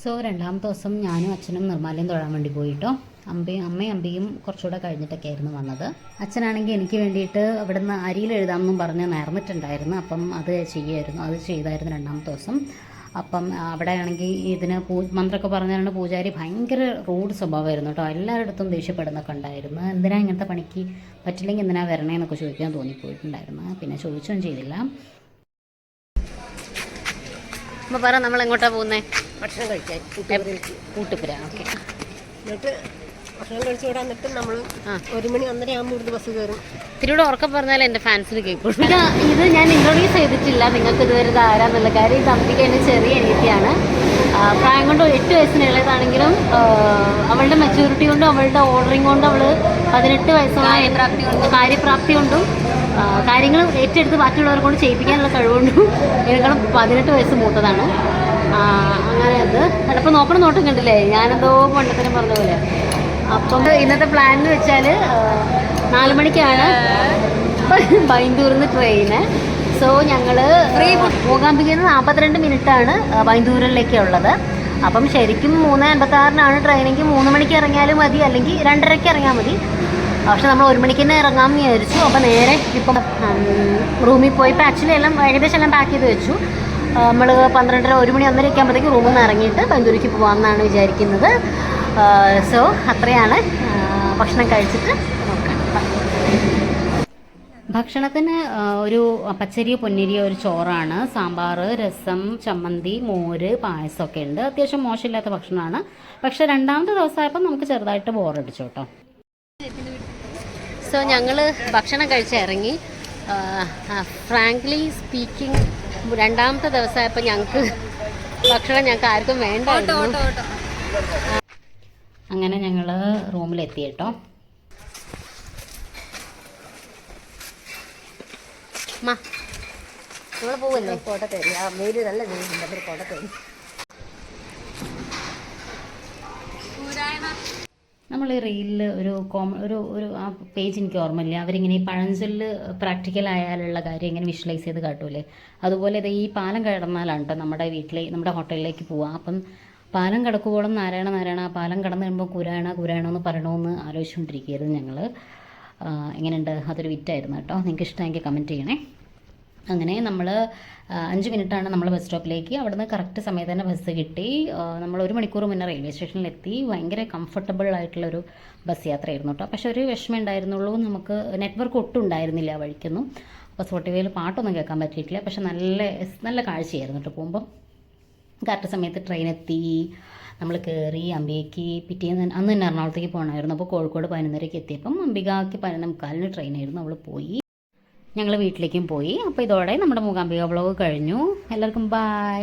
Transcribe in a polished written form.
So രണ്ടാമത്തെ ദിവസം ഞാനും അച്ഛനും നിർമ്മാലയം തൊഴാൻ വേണ്ടി പോയിട്ടോ. അമ്മയും അമ്പിയും കുറച്ചുകൂടെ കഴിഞ്ഞിട്ടൊക്കെ ആയിരുന്നു വന്നത്. അച്ഛനാണെങ്കിൽ എനിക്ക് വേണ്ടിയിട്ട് അവിടുന്ന് അരിയിൽ എഴുതാമെന്നും പറഞ്ഞ് നേർന്നിട്ടുണ്ടായിരുന്നു. അപ്പം അത് ചെയ്തായിരുന്നു രണ്ടാമത്തെ ദിവസം. അപ്പം അവിടെ ആണെങ്കിൽ ഇതിന് മന്ത്രമൊക്കെ പറഞ്ഞാണ് പൂജാരി ഭയങ്കര റൂഡ് സ്വഭാവമായിരുന്നു കേട്ടോ. എല്ലാവരുടെ അടുത്തും ദേഷ്യപ്പെടുന്നൊക്കെ ഉണ്ടായിരുന്നു. എന്തിനാ ഇങ്ങനത്തെ പണിക്ക് പറ്റില്ലെങ്കിൽ എന്തിനാ വരണേന്നൊക്കെ ചോദിക്കാൻ തോന്നിപ്പോയിട്ടുണ്ടായിരുന്നു. പിന്നെ ചോദിച്ചൊന്നും ചെയ്തില്ല. അപ്പോൾ പറ, നമ്മൾ എങ്ങോട്ടാണ് പോകുന്നത്? ഭക്ഷണം കഴിക്കാൻ കൂട്ടുപുര. ഓക്കെ. എന്നിട്ട് ഭക്ഷണം കഴിച്ച് ഇവിടെ വന്നിട്ട് നമ്മൾ 1 മണി 1:30 ആകുമ്പോൾ ഇവിടുന്ന് ബസ് കയറും. ഇത്തിരിയുടെ ഉറക്കം പറഞ്ഞാൽ എൻ്റെ ഫാൻസിന് കേൾക്കും. ഇത് ഞാൻ ഇൻട്രൊഡ്യൂസ് ചെയ്തിട്ടില്ല നിങ്ങൾക്ക് ഇതുവരെ ഇത് ആരാന്നുള്ള കാര്യം. ഇത് അംബിക എൻ്റെ ചെറിയ അനിയത്തിയാണ്. പ്രായം കൊണ്ട് 8 വയസ്സിന് ഇളയതാണെങ്കിലും അവളുടെ മെച്യൂരിറ്റി കൊണ്ടും അവളുടെ ഓർഡറിങ് കൊണ്ടും അവൾ 18 വയസ്സുള്ള കാര്യപ്രാപ്തി കൊണ്ടും കാര്യങ്ങൾ ഏറ്റെടുത്ത് ബാക്കിയുള്ളവരെ കൊണ്ട് ചെയ്യിപ്പിക്കാനുള്ള കഴിവുകൊണ്ടും ഇതിനേക്കാളും 18 വയസ്സ് മൂത്തതാണ്. അങ്ങനെ അത് ചിലപ്പോൾ നോട്ടം കണ്ടില്ലേ, ഞാനെന്തോ പണ്ടത്തിനും പറഞ്ഞ പോലെ. അപ്പം ഇന്നത്തെ പ്ലാൻ എന്ന് വെച്ചാൽ 4 മണിക്കാണ് ബൈന്ദൂരിൽ ട്രെയിന്. സോ ഞങ്ങൾ മൂകാംബികയിൽ നിന്ന് 42 മിനിറ്റാണ് ബൈന്ദൂരിലേക്കുള്ളത്. അപ്പം ശരിക്കും 3:56 ട്രെയിനെങ്കിൽ 3 മണിക്ക് ഇറങ്ങിയാലും മതി, അല്ലെങ്കിൽ 2:30 ഇറങ്ങിയാൽ മതി. പക്ഷെ നമ്മൾ 1 മണിക്ക് തന്നെ ഇറങ്ങാമെന്ന് വിചാരിച്ചു. അപ്പോൾ നേരെ ഇപ്പം റൂമിൽ പോയി ഇപ്പോൾ ആക്ച്വലി ഏകദേശം എല്ലാം പാക്ക് ചെയ്ത് വെച്ചു. നമ്മൾ 12:30 1 മണി 1:30 ആകുമ്പോഴത്തേക്ക് റൂമിൽ നിന്ന് ഇറങ്ങിയിട്ട് ബൈന്ദൂരിക്ക് പോകാമെന്നാണ് വിചാരിക്കുന്നത്. സോ അത്രയാണ്. ഭക്ഷണം കഴിച്ചിട്ട് നോക്കാം. ഭക്ഷണത്തിന് ഒരു പച്ചരിയോ പൊന്നിരിയോ ഒരു ചോറാണ്, സാമ്പാർ, രസം, ചമ്മന്തി, മോര്, പായസമൊക്കെ ഉണ്ട്. അത്യാവശ്യം മോശമില്ലാത്ത ഭക്ഷണമാണ്. പക്ഷേ രണ്ടാമത്തെ ദിവസമായപ്പോൾ നമുക്ക് ചെറുതായിട്ട് ബോറടിച്ചു കേട്ടോ. സോ ഞങ്ങൾ ഭക്ഷണം കഴിച്ചിറങ്ങി. ഫ്രാങ്ക്ലി സ്പീക്കിംഗ് രണ്ടാമത്തെ ദിവസമായപ്പോൾ ഞങ്ങൾക്ക് ആർക്കും വേണ്ടായിരുന്നു. അങ്ങനെ ഞങ്ങൾ റൂമിലെത്തി കേട്ടോ. നമ്മൾ പോവല്ലേ? കോട്ടക്കരി മേല് നല്ല വെയിലുണ്ട്. കോട്ടക്കരി നമ്മൾ ഈ റീലിൽ ഒരു ആ പേജ് എനിക്ക് ഓർമ്മയില്ല. അവരിങ്ങനെ ഈ പഴഞ്ചൊല്ല് പ്രാക്ടിക്കൽ ആയാലുള്ള കാര്യം ഇങ്ങനെ വിഷ്വലൈസ് ചെയ്ത് കാട്ടൂലേ, അതുപോലെ ഈ പാലം കടന്നാലാണ് കേട്ടോ നമ്മുടെ ഹോട്ടലിലേക്ക് പോവുക. അപ്പം പാലം കടക്കുവോളം നാരായണ ആ പാലം കടന്നു കഴിയുമ്പോൾ കുരായണ എന്ന് പറയണമെന്ന് ആലോചിച്ചുകൊണ്ടിരിക്കുകയായിരുന്നു ഞങ്ങൾ. എങ്ങനെയുണ്ട്? അതൊരു വിറ്റായിരുന്നു കേട്ടോ. നിങ്ങൾക്ക് ഇഷ്ടമെങ്കിൽ കമൻറ്റ് ചെയ്യണേ. അങ്ങനെ നമ്മൾ 5 മിനിറ്റാണ് നമ്മൾ ബസ് സ്റ്റോപ്പിലേക്ക്. അവിടുന്ന് കറക്റ്റ് സമയത്ത് തന്നെ ബസ് കിട്ടി. നമ്മൾ 1 മണിക്കൂർ മുന്നേ റെയിൽവേ സ്റ്റേഷനിലെത്തി. ഭയങ്കര കംഫർട്ടബിൾ ആയിട്ടുള്ളൊരു ബസ് യാത്രയായിരുന്നു കേട്ടോ. പക്ഷേ ഒരു വിഷമം ഉണ്ടായിരുന്നുള്ളൂ, നമുക്ക് നെറ്റ്വർക്ക് ഒട്ടും ഉണ്ടായിരുന്നില്ല വഴിക്കൊന്നും. അപ്പോൾ സ്പോട്ടിഫൈയിൽ പാട്ടൊന്നും കേൾക്കാൻ പറ്റിയിട്ടില്ല. പക്ഷെ നല്ല കാഴ്ചയായിരുന്നു കേട്ടോ. പോകുമ്പം കറക്റ്റ് സമയത്ത് ട്രെയിൻ എത്തി. നമ്മൾ കയറി അംബികയ്ക്ക് അന്ന് തന്നെ എറണാകുളത്തേക്ക് പോകണമായിരുന്നു. അപ്പോൾ കോഴിക്കോട് 11:30 എത്തിയപ്പം അംബികയ്ക്ക് 11:45 ട്രെയിനായിരുന്നു. അവൾ പോയി. ഞങ്ങൾ വീട്ടിലേക്കും പോയി. അപ്പോൾ ഇതോടെ നമ്മുടെ മൂകാംബിക വ്ളോഗ് കഴിഞ്ഞു. എല്ലാവർക്കും ബൈ.